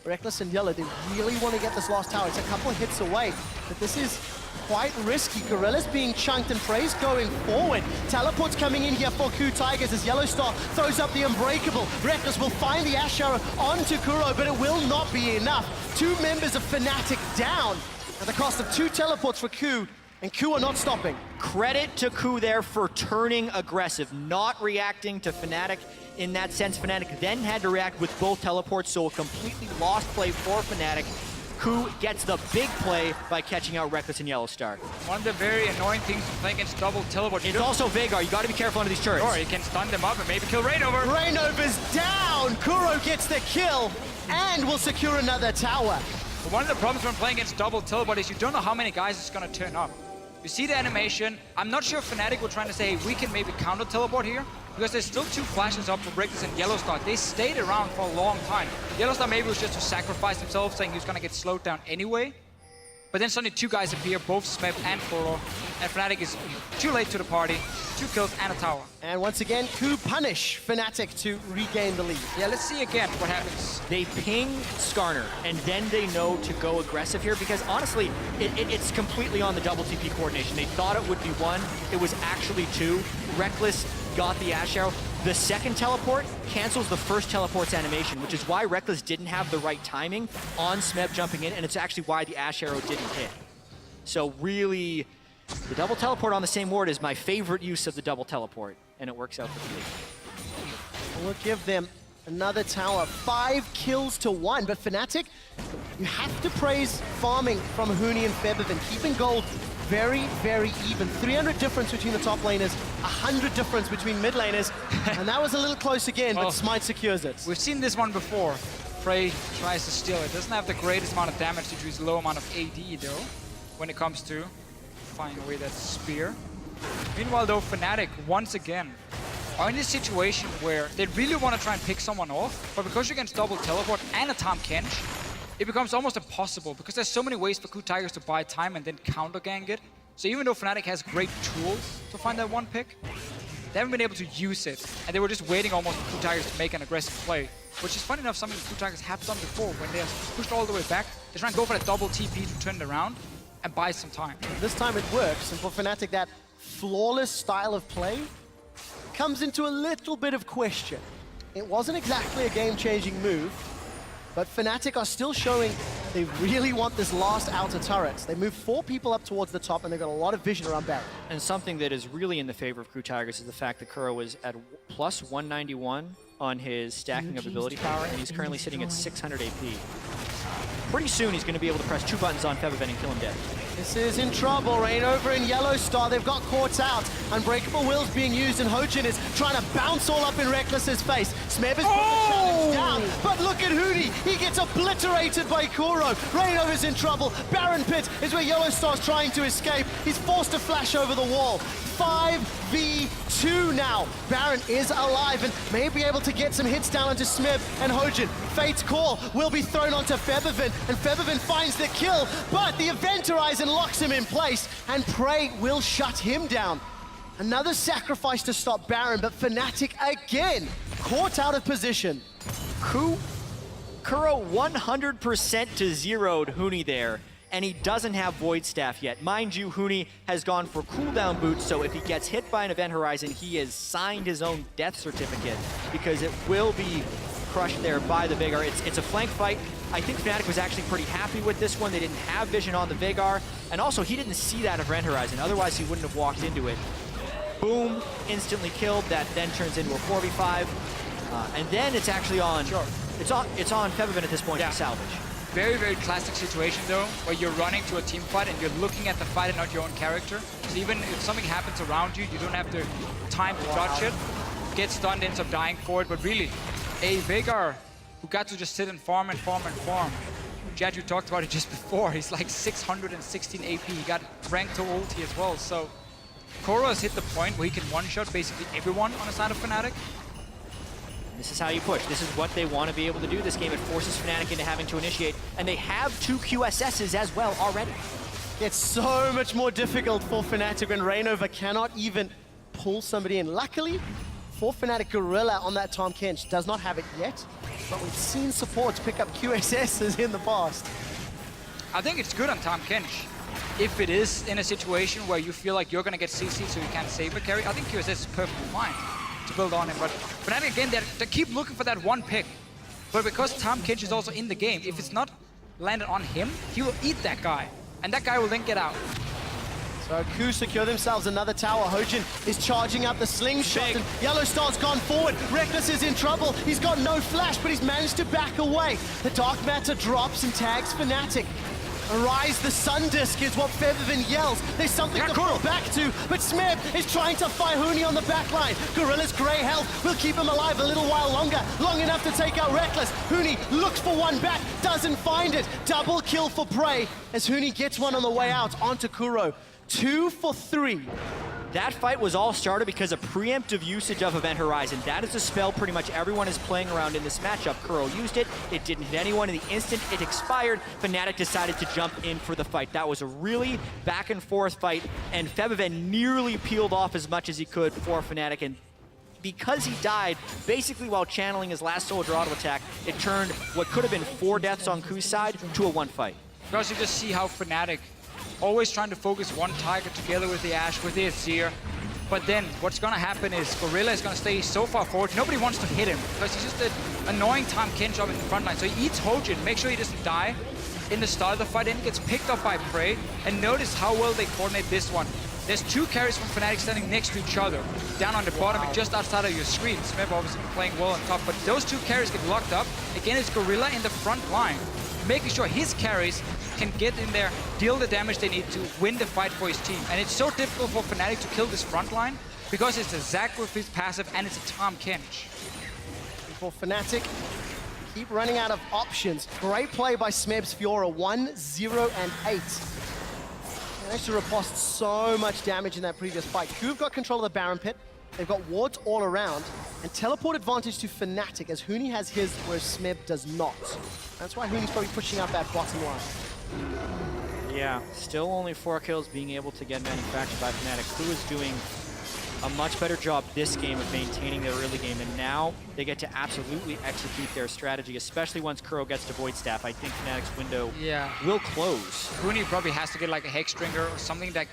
Reckless and Yellow, they really want to get this last tower. It's a couple of hits away, but this is quite risky. Gorilla's being chunked and Frey's going forward. Teleport's coming in here for KOO Tigers as Yellowstar throws up the Unbreakable. Reckless will find the Ash Arrow onto Kuro, but it will not be enough. 2 members of Fnatic down at the cost of 2 teleports for KOO, and KOO are not stopping. Credit to KOO there for turning aggressive, not reacting to Fnatic. In that sense, Fnatic then had to react with both teleports, so a completely lost play for Fnatic. KOO gets the big play by catching out Reckless and Yellowstar. One of the very annoying things to play against double teleport. It's also Veigar. You got to be careful under these turrets. Or he can stun them up and maybe kill Reignover. Reignover's down! Kuro gets the kill and will secure another tower. But one of the problems when playing against double teleport is you don't know how many guys it's going to turn up. You see the animation. I'm not sure if Fnatic were trying to say, hey, we can maybe counter teleport here, because there's still 2 flashes up for Reckless and Yellowstar. They stayed around for a long time. Yellowstar maybe was just to sacrifice himself, saying he was going to get slowed down anyway. But then suddenly 2 guys appear, both Smeb and Foro, and Fnatic is too late to the party. 2 kills and a tower. And once again, KOO punish Fnatic to regain the lead. Yeah, let's see again what happens. They ping Skarner, and then they know to go aggressive here, because honestly, it's completely on the double TP coordination. They thought it would be 1, it was actually 2. Reckless got the Ash Arrow. The second teleport cancels the first teleport's animation, which is why Reckless didn't have the right timing on Smeb jumping in, and it's actually why the Ash Arrow didn't hit. So really, the double teleport on the same ward is my favorite use of the double teleport, and it works out for me. We'll give them another tower. 5 kills to 1, but Fnatic, you have to praise farming from Huni and Febiven, keeping gold very, very even. 300 difference between the top laners, 100 difference between mid laners, and that was a little close again, but Smite secures it. We've seen this one before. Frey tries to steal it. Doesn't have the greatest amount of damage due to his low amount of AD though, when it comes to finding away that spear. Meanwhile though, Fnatic, once again, are in this situation where they really want to try and pick someone off, but because you're against double teleport and a Tahm Kench, it becomes almost impossible because there's so many ways for KOO Tigers to buy time and then counter gank it. So even though Fnatic has great tools to find that one pick, they haven't been able to use it. And they were just waiting almost for KOO Tigers to make an aggressive play. Which is funny enough, something KOO Tigers have done before. When they're pushed all the way back, they try and go for that double TP to turn it around and buy some time. This time it works, and for Fnatic, that flawless style of play comes into a little bit of question. It wasn't exactly a game-changing move, but Fnatic are still showing they really want this last outer turret. They move 4 people up towards the top, and they've got a lot of vision around Baron. And something that is really in the favor of KOO Tigers is the fact that KOO is at plus 191 on his stacking of ability power, and he's currently sitting at 600 AP. Pretty soon he's going to be able to press 2 buttons on Febiven and kill him dead. This is in trouble. Rain over in Yellow Star. They've got caught out. Unbreakable Will's being used, and Hojin is trying to bounce all up in Reckless's face. Smeb is putting the challenge down, but look at Huni. He gets obliterated by Kuro. Rain over's in trouble. Baron Pit is where Yellow Star's trying to escape. He's forced to flash over the wall. 5v2 now. Baron is alive and may be able to get some hits down onto Smeb and Hojin. Fate's Call will be thrown onto Febiven, and Febiven finds the kill, but the Event Horizon locks him in place, and Prey will shut him down. Another sacrifice to stop Baron, but Fnatic again caught out of position. Kuro 100% to zeroed Huni there, and he doesn't have Void Staff yet. Mind you, Huni has gone for cooldown boots, so if he gets hit by an Event Horizon, he has signed his own death certificate, because it will be crushed there by the Veigar. It's a flank fight. I think Fnatic was actually pretty happy with this one. They didn't have vision on the Veigar, and also he didn't see that Event Horizon, otherwise he wouldn't have walked into it. Boom, instantly killed. That then turns into a 4v5, and then it's actually on. Sure. It's on Febiven at this point to salvage. Very, very classic situation though, where you're running to a team fight and you're looking at the fight and not your own character. So even if something happens around you, you don't have the time to dodge it. Get stunned, ends up dying for it, but really, a Veigar who got to just sit and farm and farm and farm. Jad, you talked about it just before. He's like 616 AP. He got ranked to ulti as well. So Kuro has hit the point where he can one-shot basically everyone on the side of Fnatic. This is how you push. This is what they want to be able to do this game. It forces Fnatic into having to initiate, and they have 2 QSSs as well already. It's so much more difficult for Fnatic when Rainover cannot even pull somebody in. Luckily, for Fnatic, Gorilla on that Tahm Kench does not have it yet, but we've seen supports pick up QSSs in the past. I think it's good on Tahm Kench. If it is in a situation where you feel like you're going to get CC so you can't save a carry, I think QSS is perfectly fine to build on him. But Fnatic, again, they keep looking for that one pick. But because Tahm Kench is also in the game, if it's not landed on him, he will eat that guy. And that guy will then get out. So KOO secure themselves another tower. Hojin is charging up the slingshot, and Yellow Star's gone forward. Reckless is in trouble. He's got no flash, but he's managed to back away. The Dark Matter drops and tags Fnatic. Arise the Sun Disk is what Febiven yells. There's something to fall back to, but Smeb is trying to fight Huni on the backline. Gorilla's grey health will keep him alive a little while longer, long enough to take out Reckless. Huni looks for one back, doesn't find it. Double kill for Prey as Huni gets one on the way out onto Kuro. 2 for 3. That fight was all started because of preemptive usage of Event Horizon. That is a spell pretty much everyone is playing around in this matchup. Kuro used it, it didn't hit anyone. In the instant it expired, Fnatic decided to jump in for the fight. That was a really back and forth fight, and Febiven nearly peeled off as much as he could for Fnatic, and because he died basically while channeling his last soldier auto attack, it turned what could have been 4 deaths on KOO's side to a 1 fight. Because you just see how Fnatic always trying to focus one Tiger together with the Ashe, with the Azir. But then what's going to happen is Gorilla is going to stay so far forward. Nobody wants to hit him because he's just an annoying Tahm Kench up in the front line. So he eats Hojin, make sure he doesn't die in the start of the fight, and he gets picked up by Prey. And notice how well they coordinate this one. There's 2 carries from Fnatic standing next to each other, down on the bottom and just outside of your screen. Smeb obviously playing well on top, but those 2 carries get locked up. Again, it's Gorilla in the front line, making sure his carries can get in there, deal the damage they need to win the fight for his team. And it's so difficult for Fnatic to kill this front line because it's a Zac with his passive and it's a Tahm Kench. For Fnatic, keep running out of options. Great play by Smeb's Fiora, 1, 0, and 8. Managed to riposte so much damage in that previous fight. KOO have got control of the Baron Pit. They've got wards all around, and teleport advantage to Fnatic as Huni has his, whereas Smeb does not. That's why Huni's probably pushing out that bottom line. Yeah, still only 4 kills being able to get manufactured by Fnatic. KOO is doing a much better job this game of maintaining their early game, and now they get to absolutely execute their strategy, especially once KOO gets to Void Staff. I think Fnatic's window will close. Huni probably has to get like a Hexdrinker or something that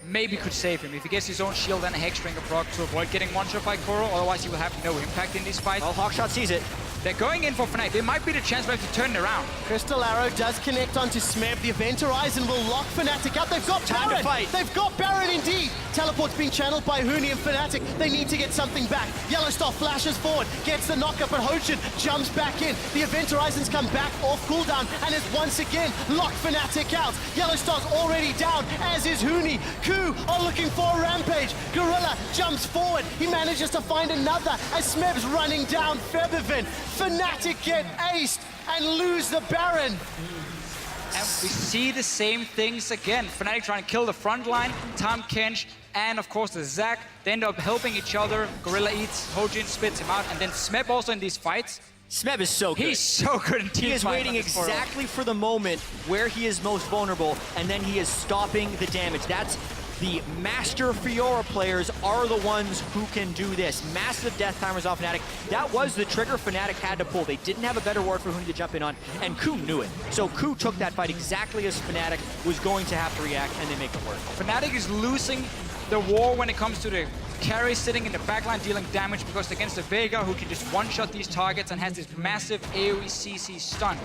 maybe could save him. If he gets his own shield and a Hexdrinker proc to avoid getting one-shot by KOO, otherwise he will have no impact in these fights. Well, Hawkshot sees it. They're going in for Fnatic. There might be the chance for him to turn it around. Crystal Arrow does connect onto Smeb. The Event Horizon will lock Fnatic up. They've got Time Baron. to fight. They've got Baron indeed. Teleport's being channeled by Huni and Fnatic. They need to get something back. Yellowstar flashes forward, gets the knockup, but Hojin jumps back in. The Event Horizons come back off cooldown and has once again locked Fnatic out. Yellowstar's already down, as is Huni. KOO are looking for a rampage. Gorilla jumps forward. He manages to find another as Smeb's running down Febiven. Fnatic get aced and lose the Baron. And we see the same things again. Fnatic trying to kill the front line, Tahm Kench, and of course the Zac. They end up helping each other. Gorilla eats, Hojin spits him out, and then Smeb also in these fights. Smeb is so good. He's so good in team He is fight waiting on this world. exactly for the moment where he is most vulnerable, and then he is stopping the damage. That's the master Fiora players are the ones who can do this. Massive death timers off Fnatic. That was the trigger Fnatic had to pull. They didn't have a better ward for Huni to jump in on, and KOO knew it. So KOO took that fight exactly as Fnatic was going to have to react, and they make it work. Fnatic is losing the war when it comes to the carry sitting in the backline dealing damage, because against the Veigar, who can just one-shot these targets and has this massive AoE CC stun.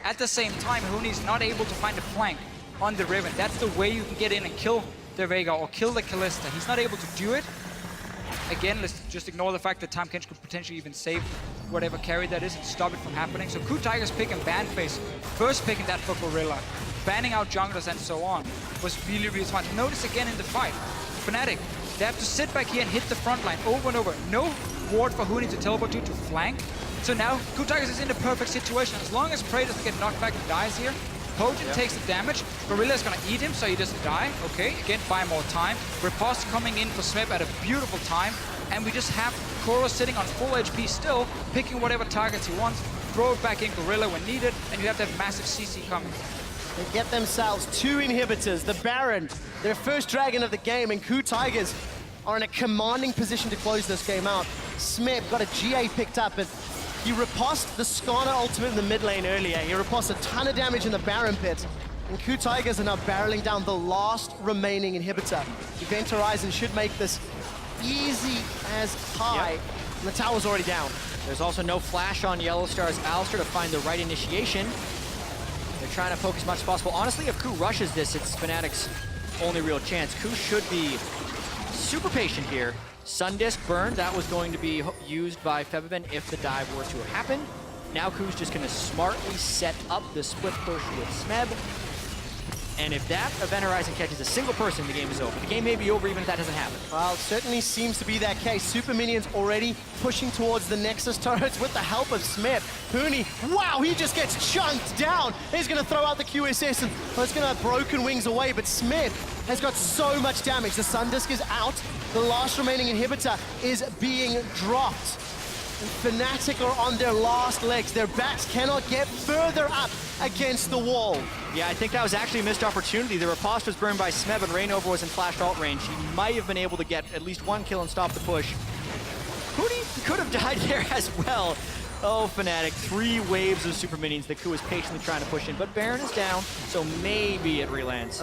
At the same time, Huni's not able to find a flank on the Riven. That's the way you can get in and kill the Veigar or kill the Kalista. He's not able to do it. Again, let's just ignore the fact that Tahm Kench could potentially even save whatever carry that is and stop it from happening. So KOO Tiger's pick and ban phase, first picking that for Gorilla, banning out junglers and so on, was really, really smart. Notice again in the fight, Fnatic, they have to sit back here and hit the front line over and over. No ward for Huni to teleport to flank. So now KOO Tigers is in the perfect situation. As long as Prey doesn't get knocked back and dies here, Hojin takes the damage. Gorilla is gonna eat him so he doesn't die. Okay, again, buy more time. Riposte coming in for Smeb at a beautiful time. And we just have KOO sitting on full HP still, picking whatever targets he wants, throw it back in Gorilla when needed, and you have that massive CC coming. They get themselves 2 inhibitors, the Baron, their first dragon of the game, and KOO Tigers are in a commanding position to close this game out. Smeb got a GA picked up, but he riposted the Skarner ultimate in the mid lane earlier. He riposted a ton of damage in the Baron pit. And KOO Tigers are now barreling down the last remaining inhibitor. Event Horizon should make this easy as pie. And the tower's already down. There's also no flash on Yellowstar's Alistar to find the right initiation. They're trying to focus as much as possible. Honestly, if KOO rushes this, it's Fnatic's only real chance. KOO should be super patient here. Sundisk burn, that was going to be used by Febiven if the dive were to happen. Now KOO's just going to smartly set up the split push with Smeb. And if that Event Horizon catches a single person, the game is over. The game may be over even if that doesn't happen. Well, it certainly seems to be that case. Super Minions already pushing towards the Nexus turrets with the help of Smeb. Huni, wow, he just gets chunked down. He's going to throw out the QSS and it's going to have broken wings away, but Smeb has got so much damage. The Sundisk is out. The last remaining inhibitor is being dropped. And Fnatic are on their last legs. Their backs cannot get further up against the wall. Yeah, I think that was actually a missed opportunity. The riposte was burned by Smeb and Rainover was in flash ult range. He might have been able to get at least 1 kill and stop the push. Huni could have died there as well. Oh, Fnatic, 3 waves of super minions that KOO is patiently trying to push in, but Baron is down, so maybe it relands.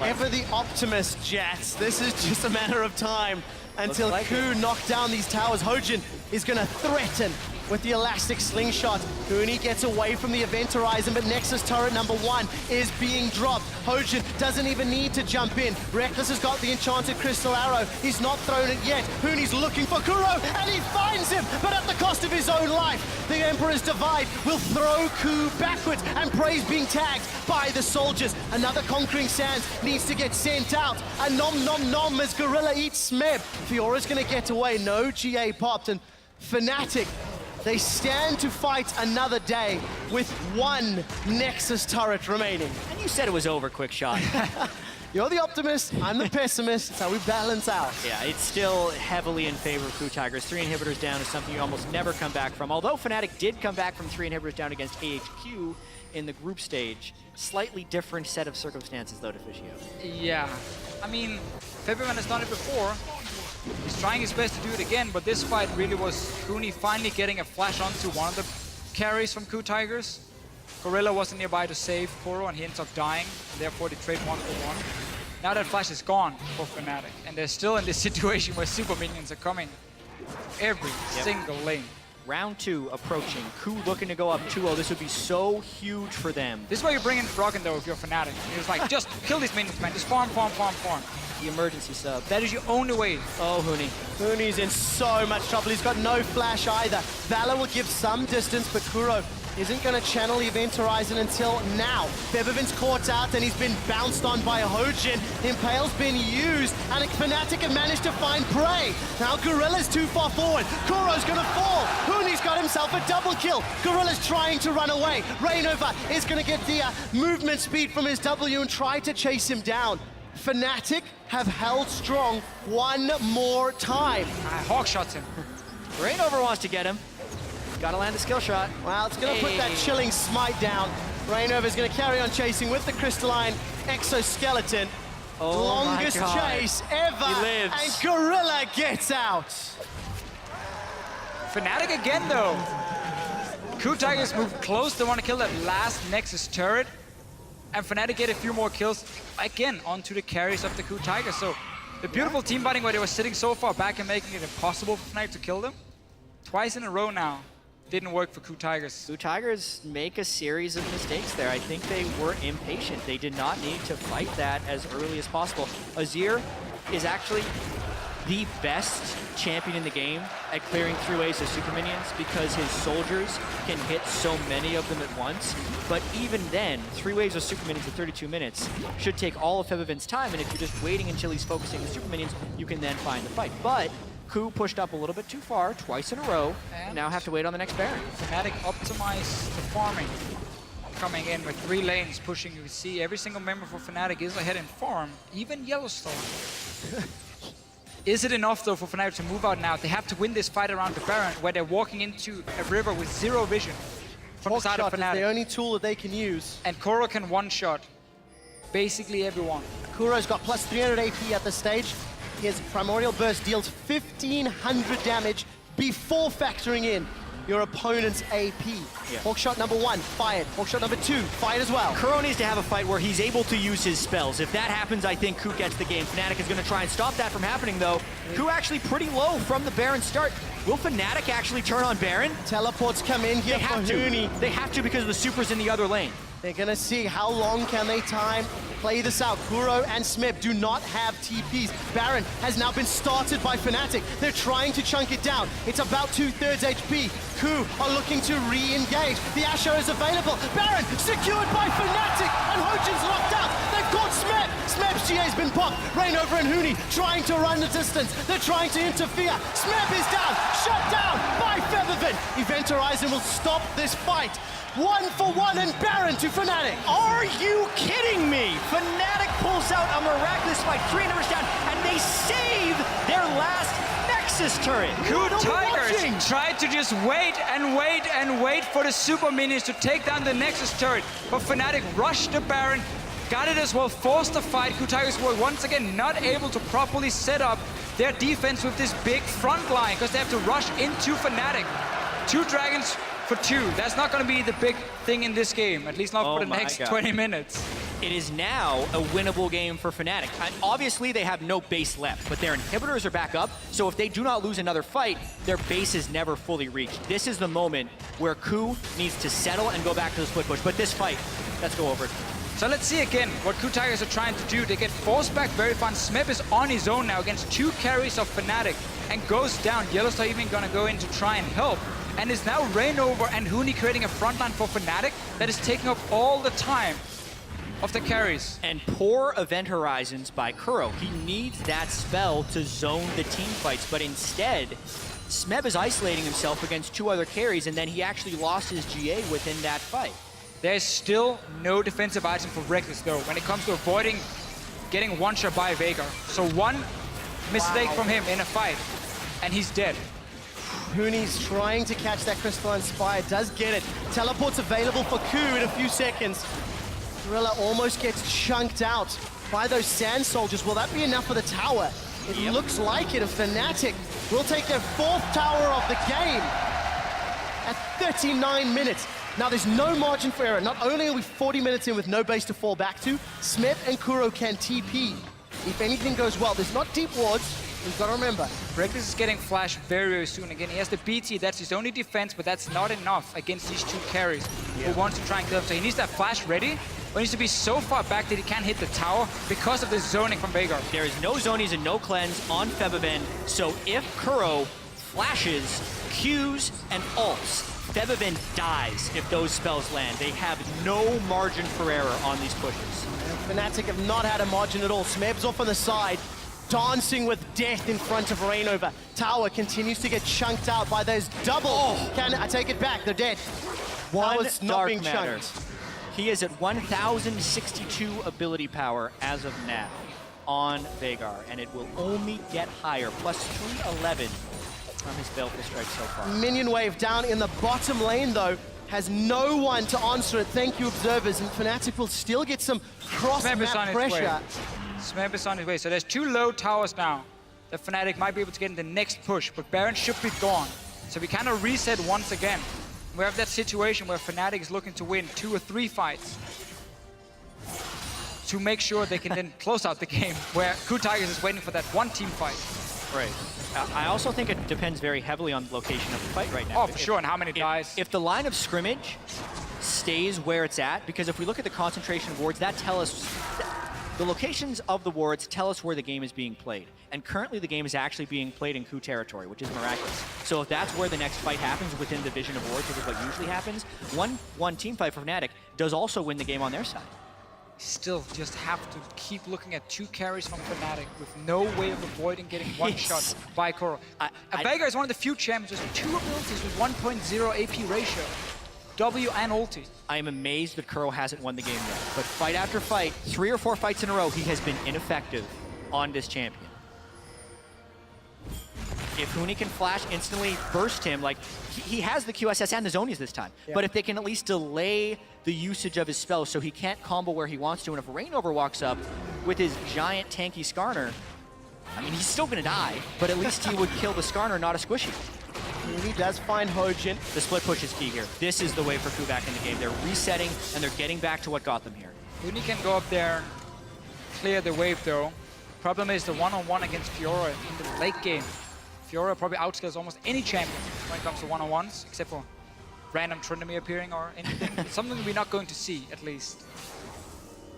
Ever the optimist, Jats. This is just a matter of time until KOO knock down these towers. Hojin is going to threaten with the elastic slingshot. Huni gets away from the Event Horizon, but Nexus turret number 1 is being dropped. Hojin doesn't even need to jump in. Reckless has got the enchanted crystal arrow. He's not thrown it yet. Huni's looking for KOO, and he finds him, but at the cost of his own life. The Emperor's Divide will throw KOO backwards, and Prey's being tagged by the soldiers. Another Conquering Sands needs to get sent out. A nom nom nom as Gorilla eats Smeb. Fiora's gonna get away. No GA popped, and Fnatic, they stand to fight another day with 1 Nexus turret remaining. And you said it was over, quick shot. You're the optimist, I'm the pessimist. That's how we balance out. Yeah, it's still heavily in favor of KOO Tigers. 3 inhibitors down is something you almost never come back from. Although Fnatic did come back from 3 inhibitors down against AHQ in the group stage. Slightly different set of circumstances, though, Deficio. Yeah. I mean, Febivan has done it before. He's trying his best to do it again, but this fight really was Cooney finally getting a flash onto one of the carries from KOO Tigers. Gorilla wasn't nearby to save Koro, and he ends up dying, and therefore they trade 1-for-1. Now that flash is gone for Fnatic, and they're still in this situation where super minions are coming every single lane. Round 2 approaching. KOO looking to go up 2-0. This would be so huge for them. This is why you bring in Froggen, though, if you're Fnatic. He was like, just kill these minions, man. Just farm, farm, farm, farm. The emergency sub. That is your only way. Oh, Huni. Huni's in so much trouble. He's got no flash either. Valor will give some distance, but Kuro isn't going to channel Event Horizon until now. Febivan's caught out and he's been bounced on by Hojin. Impale's been used and Fnatic have managed to find prey. Now Gorilla's too far forward. Kuro's going to fall. Huni's got himself a double kill. Gorilla's trying to run away. Rainover is going to get the movement speed from his W and try to chase him down. Fnatic have held strong one more time. Hawk shots him. Rainover wants to get him. Gotta land a skill shot. Well, it's going to put that chilling smite down. Rainover's going to carry on chasing with the crystalline exoskeleton. Oh Longest my God. chase ever. He lives. And Gorilla gets out. Fnatic again, though. KOO Tigers move close. They want to kill that last Nexus turret. And Fnatic get a few more kills, again, onto the carries of the KOO Tigers. So the beautiful team fighting where they were sitting so far back and making it impossible for Fnatic to kill them. Twice in a row now. Didn't work for KOO Tigers. KOO Tigers make a series of mistakes there. I think they were impatient. They did not need to fight that as early as possible. Azir is actually the best champion in the game at clearing 3 waves of super minions because his soldiers can hit so many of them at once. But even then, 3 waves of super minions in 32 minutes should take all of Febivan's time, and if you're just waiting until he's focusing the super minions, you can then find the fight. But KOO pushed up a little bit too far, twice in a row, and now have to wait on the next Baron. Fnatic optimized the farming. Coming in with 3 lanes pushing. You see every single member for Fnatic is ahead in farm, even Yellowstone. Is it enough, though, for Fnatic to move out now? They have to win this fight around the Baron, where they're walking into a river with 0 vision from the side of Hawkshot is Fnatic. the only tool that they can use. And Koro can one-shot basically everyone. Kuro's got plus 300 AP at this stage. His Primordial Burst deals 1,500 damage before factoring in your opponent's AP. Yeah. Hawkshot number 1, fired. Hawkshot number 2, fired as well. Kuro needs to have a fight where he's able to use his spells. If that happens, I think KOO gets the game. Fnatic is going to try and stop that from happening, though. KOO actually pretty low from the Baron start. Will Fnatic actually turn on Baron? Teleports come in here They for have to. Huni. They have to because the Super's in the other lane. They're gonna see how long can they play this out. Kuro and Smeb do not have TPs. Baron has now been started by Fnatic. They're trying to chunk it down. It's about 2/3 HP. KOO are looking to re-engage. The Asher is available. Baron secured by Fnatic, and Hojin's locked out. They've caught Smeb. Smeb's GA's been popped. Rainover and Huni trying to run the distance. They're trying to interfere. Smeb is down. Shut down by Feathervin. Event Horizon will stop this fight. 1-for-1 and Baron to Fnatic. Are you kidding me? Fnatic pulls out a miraculous fight, 3 numbers down, and they save their last Nexus turret. KOO watching. Tigers tried to just wait and wait and wait for the super minions to take down the Nexus turret. But Fnatic rushed the Baron, got it as well, forced the fight. KOO Tigers were once again not able to properly set up their defense with this big front line because they have to rush into Fnatic. 2 dragons for 2. That's not going to be the big thing in this game, at least not for the next 20 minutes. It is now a winnable game for Fnatic. And obviously, they have no base left, but their inhibitors are back up, so if they do not lose another fight, their base is never fully reached. This is the moment where KOO needs to settle and go back to the split push. But this fight, let's go over it. So let's see again what KOO Tigers are trying to do. They get forced back very fun. Smeb is on his own now against 2 carries of Fnatic and goes down. Yellowstone even going to go in to try and help. And it's now Rainover and Huni creating a frontline for Fnatic that is taking up all the time of the carries. And poor Event Horizons by Kuro. He needs that spell to zone the team fights, but instead, Smeb is isolating himself against 2 other carries, and then he actually lost his GA within that fight. There's still no defensive item for Reckless, though. When it comes to avoiding getting one-shot by Veigar. So one mistake from him in a fight, and he's dead. Hooney's trying to catch that Crystalline Spire, does get it. Teleport's available for KOO in a few seconds. Gorilla almost gets chunked out by those Sand Soldiers. Will that be enough for the tower? It looks like it, and Fnatic will take their 4th tower of the game at 39 minutes. Now, there's no margin for error. Not only are we 40 minutes in with no base to fall back to, Smith and Kuro can TP. If anything goes well, there's not deep wards. We've got to remember. Reckless is getting flashed very, very soon. Again, he has the BT, that's his only defense, but that's not enough against these 2 carries who wants to try and kill him. So he needs that flash ready, but he needs to be so far back that he can't hit the tower because of the zoning from Veigar. There is no zonies and no cleanse on Febiven, so if Kuro flashes, Qs, and ults, Febiven dies if those spells land. They have no margin for error on these pushes. And Fnatic have not had a margin at all. Smeb's off on the side, dancing with death in front of Rainover. Tower continues to get chunked out by those double. Can I take it back? They're dead. One Tower's not dark being matter. chunked. He is at 1,062 ability power as of now on Veigar, and it will only get higher, plus 311 from his Baleful Strike so far. Minion wave down in the bottom lane, though, has no one to answer it. Thank you, observers, and Fnatic will still get some cross-map pressure. Smeb is on his way. So there's 2 low towers now that Fnatic might be able to get in the next push, but Baron should be gone. So we kind of reset once again. We have that situation where Fnatic is looking to win 2 or 3 fights to make sure they can then close out the game, where KOO Tigers is waiting for that 1 team fight. Right. I also think it depends very heavily on the location of the fight right now. Oh, for sure, and how many dies. If the line of scrimmage stays where it's at, because if we look at the concentration of wards, that tell us the locations of the wards tell us where the game is being played. And currently the game is actually being played in KOO territory, which is miraculous. So if that's where the next fight happens within the Division of Wards, which is what usually happens, one team fight for Fnatic does also win the game on their side. Still just have to keep looking at 2 carries from Fnatic with no way of avoiding getting one shot by Kuro. Veigar is one of the few champions with 2 abilities with 1.0 AP ratio. W and ulti. I am amazed that Kuro hasn't won the game yet. But fight after fight, 3 or 4 fights in a row, he has been ineffective on this champion. If Hooney can flash, instantly burst him, like, he has the QSS and the Zonies this time. Yeah. But if they can at least delay the usage of his spells so he can't combo where he wants to, and if Rainover walks up with his giant tanky Skarner, I mean, he's still gonna die, but at least he would kill the Skarner, not a squishy. He does find Hojin. The split push is key here. This is the way for KOO back in the game. They're resetting, and they're getting back to what got them here. Hooney can go up there, clear the wave though. Problem is the one-on-one against Fiora in the late game. Fiora probably outscales almost any champion when it comes to one-on-ones, except for random Tryndamere appearing or anything. It's something we're not going to see, at least.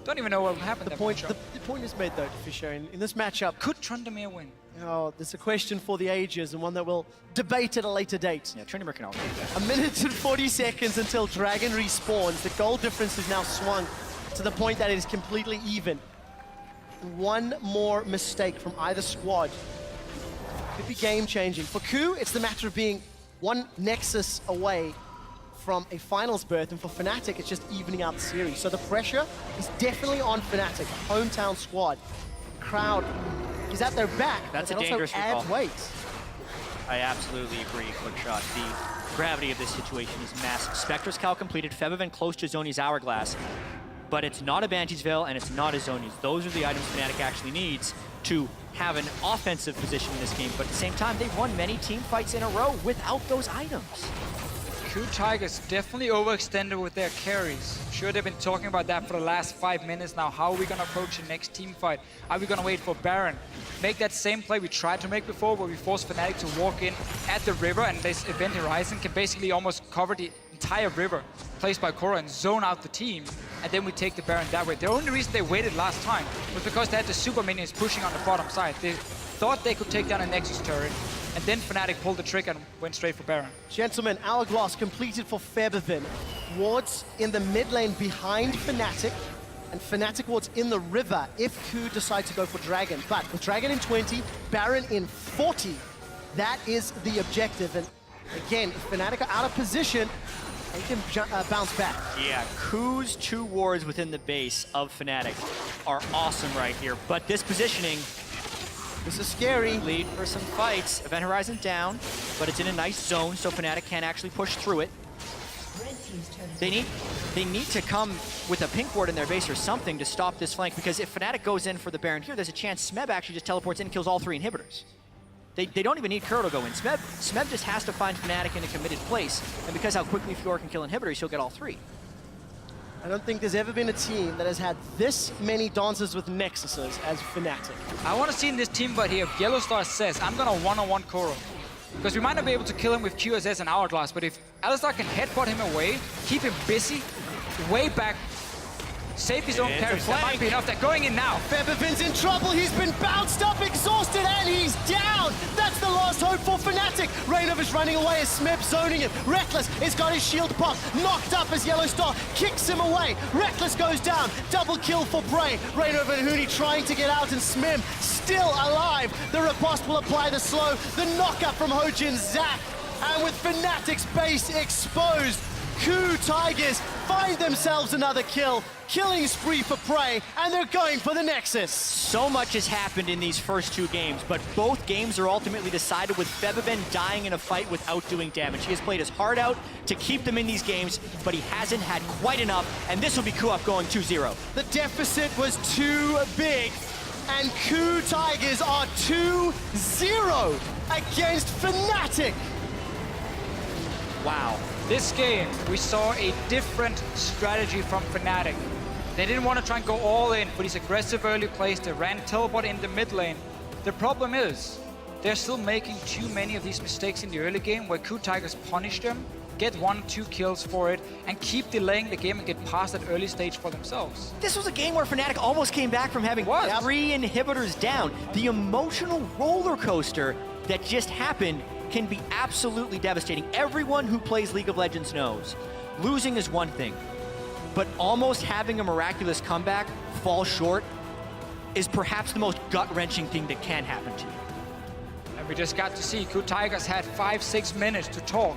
Don't even know what will happen. The point is made, though, Fisher. In this matchup, could Tryndamere win? Oh, there's a question for the ages, and one that we'll debate at a later date. Yeah, Tryndamere can also do that. A minute and 40 seconds until Dragon respawns. The goal difference is now swung to the point that it is completely even. One more mistake from either squad could be game-changing. For KOO, it's the matter of being one Nexus away from a finals berth, and for Fnatic, it's just evening out the series. So the pressure is definitely on Fnatic, hometown squad. Crowd is at their back, That's but a it dangerous also adds recall. weight. I absolutely agree, quick shot. The gravity of this situation is massive. Spectre's Cal completed, Febiven close to Zoni's Hourglass, but it's not a Banshee's Veil and it's not a Zoni's. Those are the items Fnatic actually needs to have an offensive position in this game, but at the same time, they've won many team fights in a row without those items. KOO Tigers definitely overextended with their carries. I'm sure they've been talking about that for the last 5 minutes now. How are we going to approach the next team fight? Are we going to wait for Baron? Make that same play we tried to make before, where we force Fnatic to walk in at the river, and this Event Horizon can basically almost cover the entire river placed by Korra and zone out the team, and then we take the Baron that way. The only reason they waited last time was because they had the super minions pushing on the bottom side. They thought they could take down a Nexus turret, and then Fnatic pulled the trigger and went straight for Baron. Gentlemen, Hourglass completed for Febiven. Wards in the mid lane behind Fnatic, and Fnatic wards in the river if KOO decide to go for Dragon. But with Dragon in 20, Baron in 40, that is the objective. And again, if Fnatic are out of position, they can bounce back. Yeah, KOO's 2 wards within the base of Fnatic are awesome right here, but this positioning, This is scary. lead for some fights. Event Horizon down, but it's in a nice zone, so Fnatic can't actually push through it. They need to come with a pink ward in their base or something to stop this flank, because if Fnatic goes in for the Baron here, there's a chance Smeb actually just teleports in and kills all 3 inhibitors. They don't even need Kuro to go in. Smeb just has to find Fnatic in a committed place, and because how quickly Fiora can kill inhibitors, he'll get all 3. I don't think there's ever been a team that has had this many dancers with Nexuses as Fnatic. I want to see in this team fight here, if Yellowstar says, I'm going to one-on-one Kuro. Because we might not be able to kill him with QSS and Hourglass, but if Alistar can headbutt him away, keep him busy, way back, save his own carries, that might be enough. They're going in now. Febiven's in trouble. He's been bounced up, exhausted, and he's down. That's the last hope for Fnatic. Rainover's running away as Smeb zoning him. Reckless has got his shield popped, knocked up as Yellowstar kicks him away. Reckless goes down. Double kill for Prey. Rainover and Huni trying to get out, and Smeb still alive. The riposte will apply the slow. The knockup from Hojin Zac. And with Fnatic's base exposed, KOO Tigers find themselves another kill. Killing spree for Prey, and they're going for the Nexus. So much has happened in these first 2 games, but both games are ultimately decided with Febiven dying in a fight without doing damage. He has played his heart out to keep them in these games, but he hasn't had quite enough, and this will be KOO going 2-0. The deficit was too big, and KOO Tigers are 2-0 against Fnatic. Wow. This game, we saw a different strategy from Fnatic. They didn't want to try and go all in for these aggressive early plays. They ran teleport in the mid lane. The problem is, they're still making too many of these mistakes in the early game where KOO Tigers punish them, get 1-2 kills for it, and keep delaying the game and get past that early stage for themselves. This was a game where Fnatic almost came back from having 3 inhibitors down. The emotional roller coaster that just happened can be absolutely devastating. Everyone who plays League of Legends knows losing is one thing, but almost having a miraculous comeback fall short is perhaps the most gut-wrenching thing that can happen to you. And we just got to see KOO Tigers had 5-6 minutes to talk.